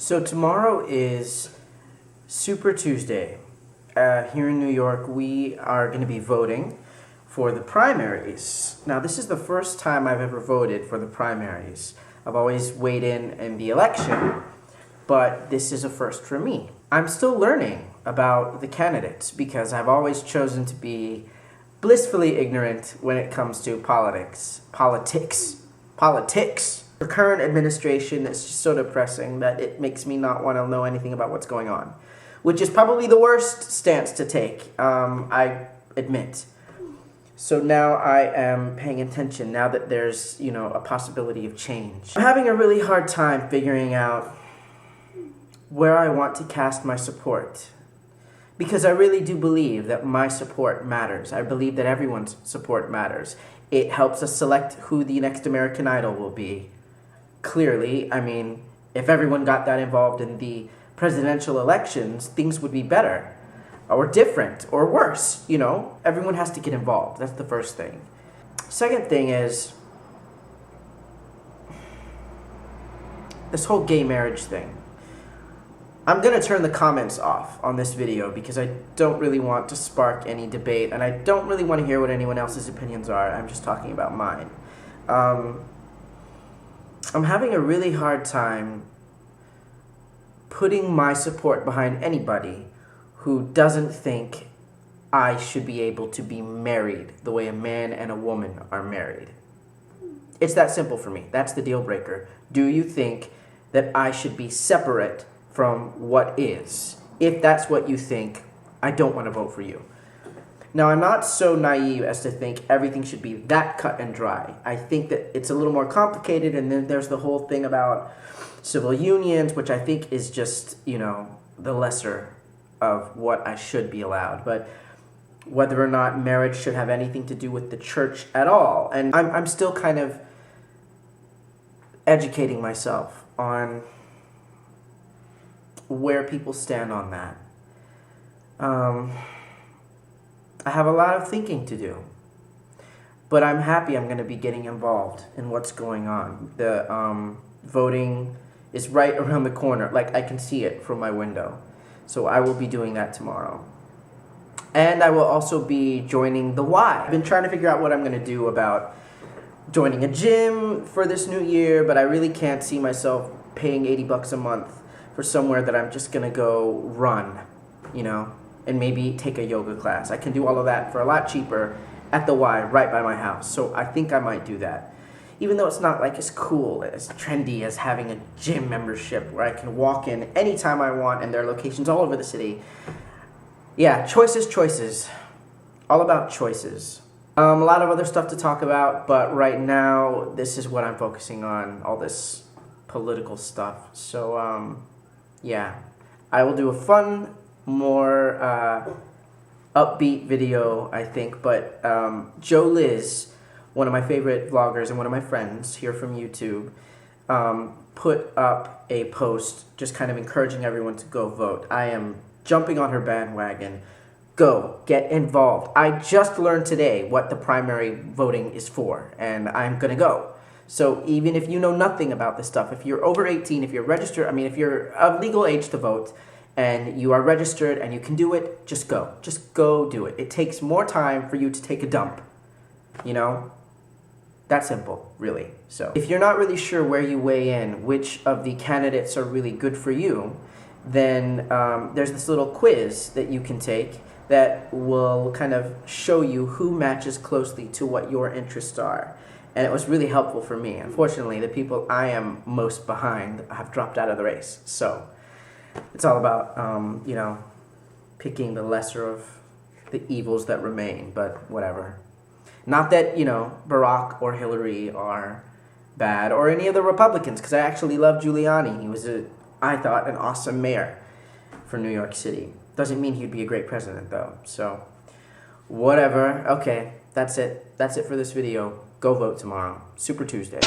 So tomorrow is Super Tuesday. Here in New York, we are going to be voting for the primaries. Now, this is the first time I've ever voted for the primaries. I've always weighed in the election, but this is a first for me. I'm still learning about the candidates because I've always chosen to be blissfully ignorant when it comes to politics. The current administration is just so depressing that it makes me not want to know anything about what's going on, which is probably the worst stance to take, I admit. So now I am paying attention now that there's, a possibility of change. I'm having a really hard time figuring out where I want to cast my support, because I really do believe that my support matters. I believe that everyone's support matters. It helps us select who the next American Idol will be. Clearly, if everyone got that involved in the presidential elections, things would be better, or different, or worse, Everyone has to get involved. That's the first thing. Second thing is this whole gay marriage thing. I'm going to turn the comments off on this video because I don't really want to spark any debate, and I don't really want to hear what anyone else's opinions are. I'm just talking about mine. I'm having a really hard time putting my support behind anybody who doesn't think I should be able to be married the way a man and a woman are married. It's that simple for me. That's the deal breaker. Do you think that I should be separate from what is? If that's what you think, I don't want to vote for you. Now, I'm not so naive as to think everything should be that cut and dry. I think that it's a little more complicated, and then there's the whole thing about civil unions, which I think is just, the lesser of what I should be allowed. But whether or not marriage should have anything to do with the church at all, and I'm still kind of educating myself on where people stand on that. I have a lot of thinking to do, but I'm happy I'm going to be getting involved in what's going on. The voting is right around the corner. Like, I can see it from my window. So I will be doing that tomorrow. And I will also be joining the Y. I've been trying to figure out what I'm going to do about joining a gym for this new year, but I really can't see myself paying $80 a month for somewhere that I'm just going to go run, and maybe take a yoga class. I can do all of that for a lot cheaper at the Y right by my house. So I think I might do that. Even though it's not like as cool, as trendy as having a gym membership where I can walk in anytime I want and there are locations all over the city. Yeah, choices. All about choices. A lot of other stuff to talk about, but right now this is what I'm focusing on, all this political stuff. So, yeah, I will do a fun, more upbeat video, I think, but Joe Liz, one of my favorite vloggers and one of my friends here from YouTube, put up a post just kind of encouraging everyone to go vote. I am jumping on her bandwagon. Go, get involved. I just learned today what the primary voting is for, and I'm gonna go. So even if you know nothing about this stuff, if you're over 18, if you're registered, if you're of legal age to vote, and you are registered and you can do it, just go. Just go do it. It takes more time for you to take a dump, That simple, really. So if you're not really sure where you weigh in, which of the candidates are really good for you, then there's this little quiz that you can take that will kind of show you who matches closely to what your interests are. And it was really helpful for me. Unfortunately, the people I am most behind have dropped out of the race. So it's all about, picking the lesser of the evils that remain, but whatever. Not that, Barack or Hillary are bad, or any of the Republicans, because I actually love Giuliani. He was, I thought, an awesome mayor for New York City. Doesn't mean he'd be a great president, though. So, whatever. Okay, that's it. That's it for this video. Go vote tomorrow. Super Tuesday.